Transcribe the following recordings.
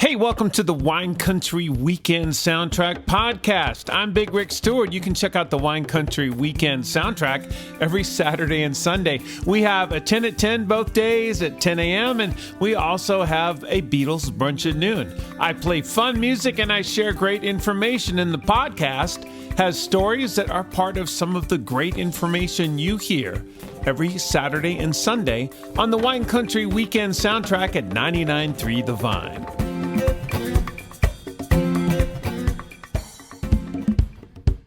Hey, welcome to the Wine Country Weekend Soundtrack Podcast. I'm Big Rick Stewart. You can check out the Wine Country Weekend Soundtrack every Saturday and Sunday. We have a 10 at 10 both days at 10 a.m., and we also have a Beatles brunch at noon. I play fun music and I share great information, and the podcast has stories that are part of some of the great information you hear every Saturday and Sunday on the Wine Country Weekend Soundtrack at 99.3 The Vine.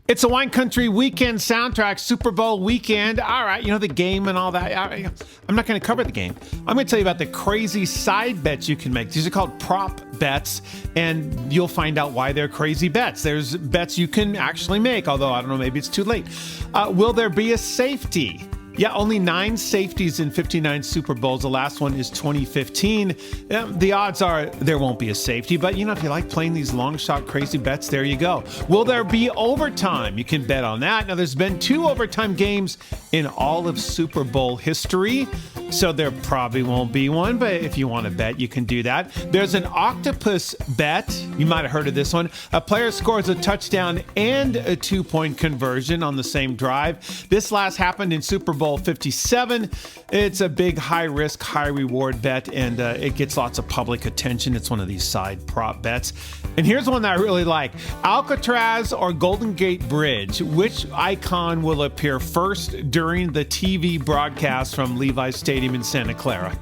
It's a Wine Country Weekend Soundtrack, Super Bowl weekend. All right, the game and all that. I'm not going to cover the game. I'm going to tell you about the crazy side bets you can make. These are called prop bets, and you'll find out why they're crazy bets. There's bets you can actually make, although I don't know, maybe it's too late. Will there be a safety? Yeah, only 9 safeties in 59 Super Bowls. The last one is 2015. The odds are there won't be a safety, but if you like playing these long shot crazy bets, there you go. Will there be overtime? You can bet on that. Now, there's been 2 overtime games in all of Super Bowl history, so there probably won't be one, but if you want to bet, you can do that. There's an octopus bet. You might have heard of this one. A player scores a touchdown and a 2-point conversion on the same drive. This last happened in Super Bowl 57. It's a big high-risk, high-reward bet, and it gets lots of public attention. It's one of these side prop bets. And here's one that I really like. Alcatraz or Golden Gate Bridge, which icon will appear first during the TV broadcast from Levi's Stadium in Santa Clara?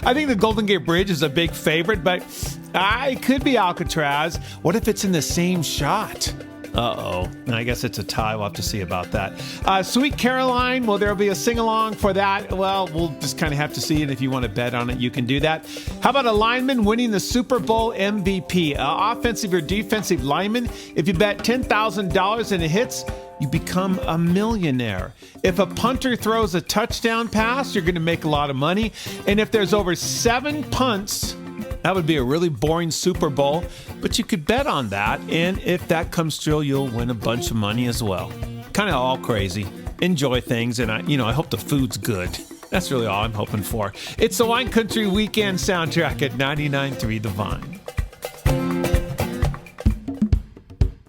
I think the Golden Gate Bridge is a big favorite, but it could be Alcatraz. What if it's in the same shot? Uh-oh. I guess it's a tie. We'll have to see about that. Sweet Caroline, will there be a sing-along for that? Well, we'll just kind of have to see it. If you want to bet on it, you can do that. How about a lineman winning the Super Bowl MVP? Offensive or defensive lineman? If you bet $10,000 and it hits, you become a millionaire. If a punter throws a touchdown pass, you're going to make a lot of money. And if there's over 7 punts, that would be a really boring Super Bowl, but you could bet on that, and if that comes true, you'll win a bunch of money as well. Kind of all crazy. Enjoy things, and I hope the food's good. That's really all I'm hoping for. It's the Wine Country Weekend Soundtrack at 99.3 The Vine.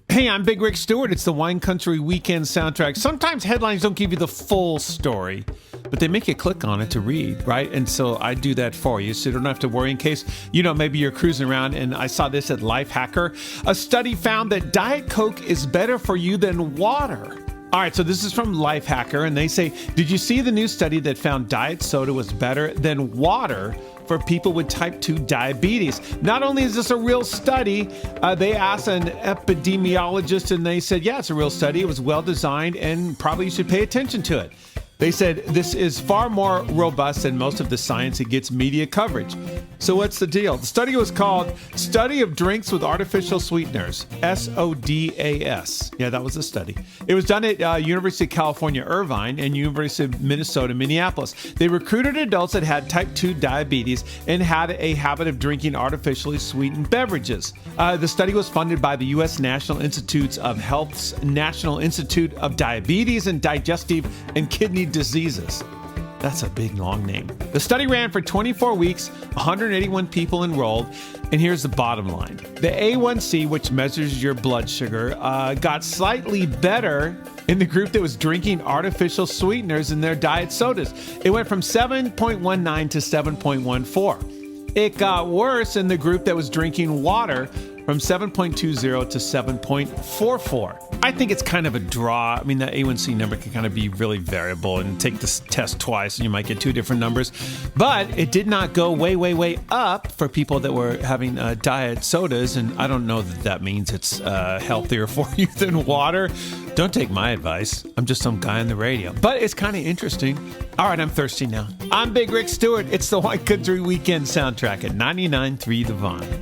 Hey, I'm Big Rick Stewart. It's the Wine Country Weekend Soundtrack. Sometimes headlines don't give you the full story, but they make you click on it to read, right? And so I do that for you, so you don't have to worry in case, maybe you're cruising around, and I saw this at Lifehacker. A study found that Diet Coke is better for you than water. All right, so this is from Lifehacker, and they say, did you see the new study that found diet soda was better than water for people with type 2 diabetes? Not only is this a real study, they asked an epidemiologist, and they said, yeah, it's a real study. It was well designed, and probably you should pay attention to it. They said this is far more robust than most of the science. It gets media coverage. So what's the deal? The study was called Study of Drinks with Artificial Sweeteners, SODAS. Yeah, that was a study. It was done at University of California, Irvine, and University of Minnesota, Minneapolis. They recruited adults that had type 2 diabetes and had a habit of drinking artificially sweetened beverages. The study was funded by the U.S. National Institutes of Health's National Institute of Diabetes and Digestive and Kidney Diseases. That's a big, long name. The study ran for 24 weeks, 181 people enrolled, and here's the bottom line. The A1C, which measures your blood sugar, got slightly better in the group that was drinking artificial sweeteners in their diet sodas. It went from 7.19 to 7.14. It got worse in the group that was drinking water, from 7.20 to 7.44. I think it's kind of a draw. I mean, the A1C number can kind of be really variable, and take this test twice and you might get 2 different numbers. But it did not go way, way, way up for people that were having diet sodas, and I don't know that means it's healthier for you than water. Don't take my advice. I'm just some guy on the radio. But it's kind of interesting. All right, I'm thirsty now. I'm Big Rick Stewart. It's the Wine Country Weekend Soundtrack at 99.3 The Vine.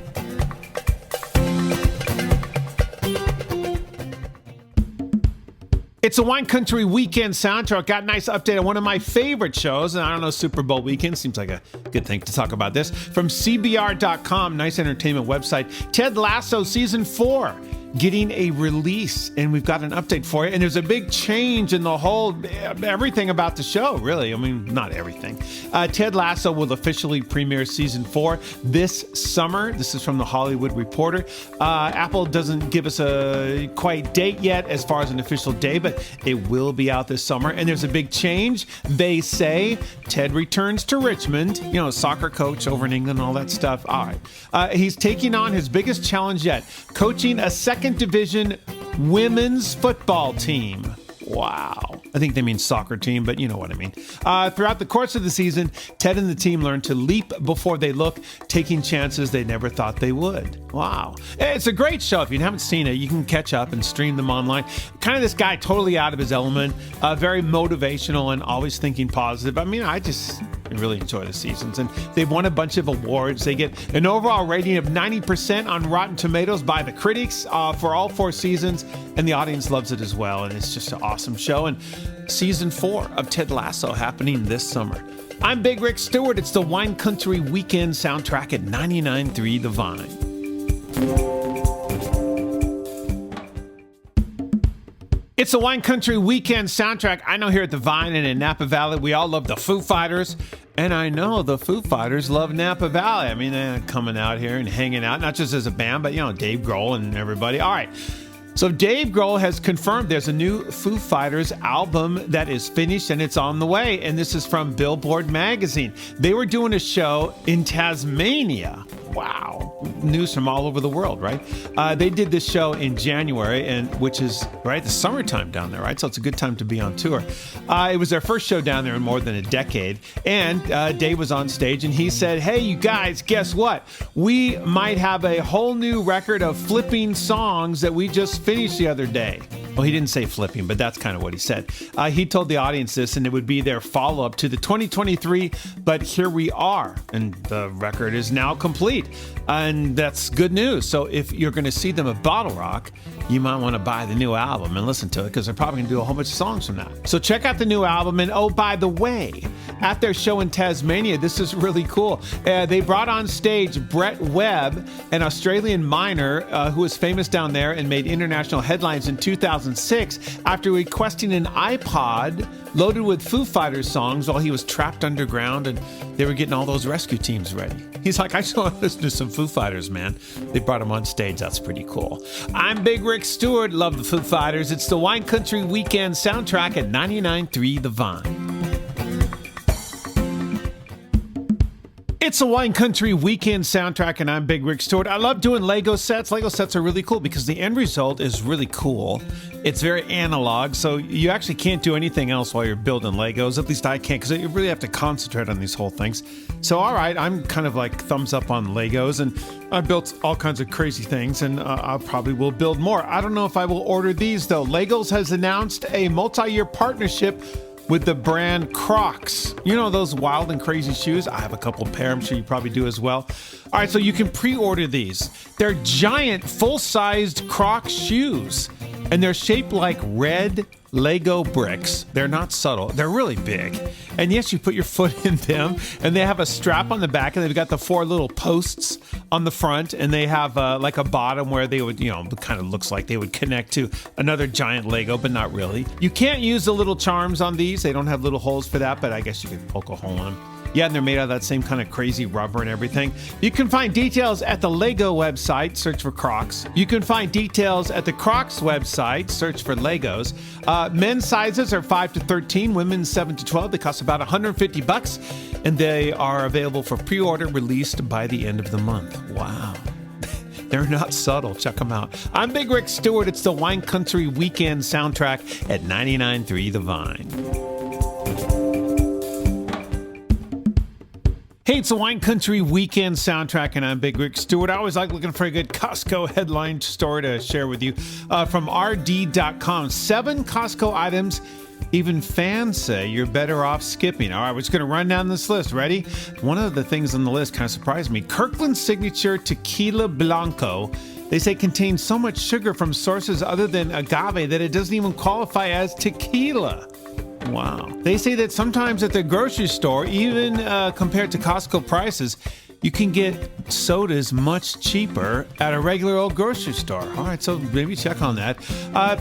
It's a Wine Country Weekend Soundtrack. Got a nice update on one of my favorite shows. And I don't know, Super Bowl weekend seems like a good thing to talk about this. From CBR.com, nice entertainment website. Ted Lasso Season 4 getting a release, and we've got an update for you. And there's a big change in the whole, everything about the show, really. I mean, not everything. Ted Lasso will officially premiere season 4 this summer. This is from the Hollywood Reporter. Apple doesn't give us a quite date yet as far as an official day, but it will be out this summer. And there's a big change. They say Ted returns to Richmond, soccer coach over in England and all that stuff. All right. He's taking on his biggest challenge yet, coaching a second division women's football team. Wow. I think they mean soccer team, but you know what I mean. Throughout the course of the season, Ted and the team learn to leap before they look, taking chances they never thought they would. Wow. It's a great show. If you haven't seen it, you can catch up and stream them online. Kind of this guy totally out of his element, very motivational and always thinking positive. I mean, I really enjoy the seasons. And they've won a bunch of awards. They get an overall rating of 90% on Rotten Tomatoes by the critics for all 4 seasons. And the audience loves it as well. And it's just an awesome show. And season 4 of Ted Lasso happening this summer. I'm Big Rick Stewart. It's the Wine Country Weekend soundtrack at 99.3 The Vine. It's the Wine Country Weekend soundtrack. I know here at the Vine and in Napa Valley, we all love the Foo Fighters. And I know the Foo Fighters love Napa Valley. I mean, they're coming out here and hanging out, not just as a band, but, Dave Grohl and everybody. All right. So Dave Grohl has confirmed there's a new Foo Fighters album that is finished and it's on the way. And this is from Billboard magazine. They were doing a show in Tasmania. Wow. News from all over the world, right? They did this show in January, which is, right, the summertime down there, right? So it's a good time to be on tour. It was their first show down there in more than a decade. And Dave was on stage and he said, hey, you guys, guess what? We might have a whole new record of flipping songs that we just finished the other day. Well, he didn't say flipping, but that's kind of what he said. He told the audience this, and it would be their follow-up to the 2023, But Here We Are. And the record is now complete. And that's good news. So if you're going to see them at Bottle Rock, you might want to buy the new album and listen to it because they're probably going to do a whole bunch of songs from that. So check out the new album. And oh, by the way, at their show in Tasmania, this is really cool. They brought on stage Brett Webb, an Australian miner who was famous down there and made international headlines in 2006 after requesting an iPod loaded with Foo Fighters songs while he was trapped underground and they were getting all those rescue teams ready. He's like, I just want to listen to some Foo Fighters, man. They brought him on stage. That's pretty cool. I'm Big Rick Stewart. Love the Foo Fighters. It's the Wine Country Weekend soundtrack at 99.3 The Vine. It's a Wine Country Weekend soundtrack, and I'm Big Rick Stewart. I love doing Lego sets. Lego sets are really cool because the end result is really cool. It's very analog, so you actually can't do anything else while you're building Legos. At least I can't, because you really have to concentrate on these whole things. So, all right, I'm kind of like thumbs up on Legos, and I built all kinds of crazy things, and I probably will build more. I don't know if I will order these, though. Legos has announced a multi-year partnership with the brand Crocs. You know those wild and crazy shoes? I have a couple pair. I'm sure you probably do as well. All right, so you can pre-order these. They're giant, full-sized Crocs shoes, and they're shaped like red Lego bricks. They're not subtle. They're really big. And yes, you put your foot in them, and they have a strap on the back, and they've got the 4 little posts on the front, and they have like a bottom where they would, it kind of looks like they would connect to another giant Lego, but not really. You can't use the little charms on these. They don't have little holes for that, but I guess you could poke a hole in them. Yeah, and they're made out of that same kind of crazy rubber and everything. You can find details at the Lego website, search for Crocs. You can find details at the Crocs website, search for Legos. Men's sizes are 5 to 13, women's 7 to 12. They cost about $150, and they are available for pre-order, released by the end of the month. Wow. They're not subtle. Check them out. I'm Big Rick Stewart. It's the Wine Country Weekend soundtrack at 99.3 The Vine. Hey, it's the Wine Country Weekend soundtrack, and I'm Big Rick Stewart. I always like looking for a good Costco headline story to share with you from RD.com. 7 Costco items even fans say you're better off skipping. All right, we're just going to run down this list. Ready? One of the things on the list kind of surprised me. Kirkland's Signature Tequila Blanco. They say contains so much sugar from sources other than agave that it doesn't even qualify as tequila. Wow. They say that sometimes at the grocery store, even compared to Costco prices, you can get sodas much cheaper at a regular old grocery store. All right, so maybe check on that.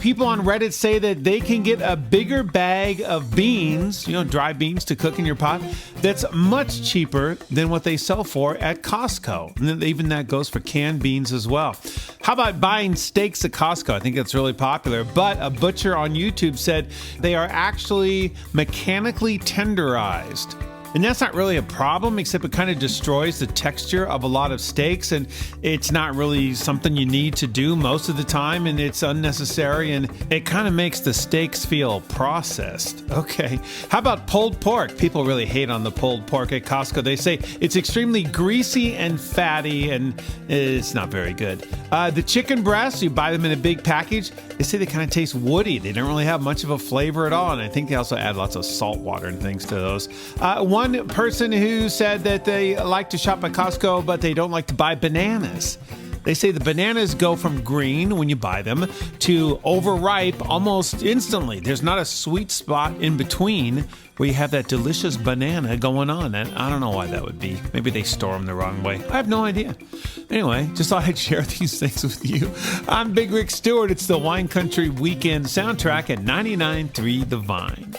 People on Reddit say that they can get a bigger bag of beans, dry beans to cook in your pot, that's much cheaper than what they sell for at Costco. And then even that goes for canned beans as well. How about buying steaks at Costco? I think that's really popular. But a butcher on YouTube said they are actually mechanically tenderized. And that's not really a problem, except it kind of destroys the texture of a lot of steaks, and it's not really something you need to do most of the time, and it's unnecessary, and it kind of makes the steaks feel processed. Okay, how about pulled pork? People really hate on the pulled pork at Costco. They say it's extremely greasy and fatty, and it's not very good. The chicken breasts, you buy them in a big package, they say they kind of taste woody. They don't really have much of a flavor at all, and I think they also add lots of salt water and things to those. One person who said that they like to shop at Costco, but they don't like to buy bananas. They say the bananas go from green when you buy them to overripe almost instantly. There's not a sweet spot in between where you have that delicious banana going on. And I don't know why that would be. Maybe they store them the wrong way. I have no idea. Anyway, just thought I'd share these things with you. I'm Big Rick Stewart. It's the Wine Country Weekend Soundtrack at 99.3 The Vine.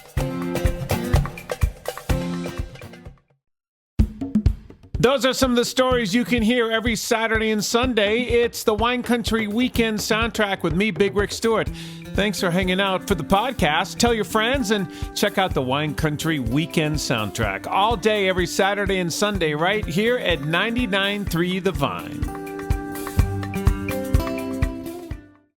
Those are some of the stories you can hear every Saturday and Sunday. It's the Wine Country Weekend Soundtrack with me, Big Rick Stewart. Thanks for hanging out for the podcast. Tell your friends and check out the Wine Country Weekend Soundtrack all day, every Saturday and Sunday, right here at 99.3 The Vine.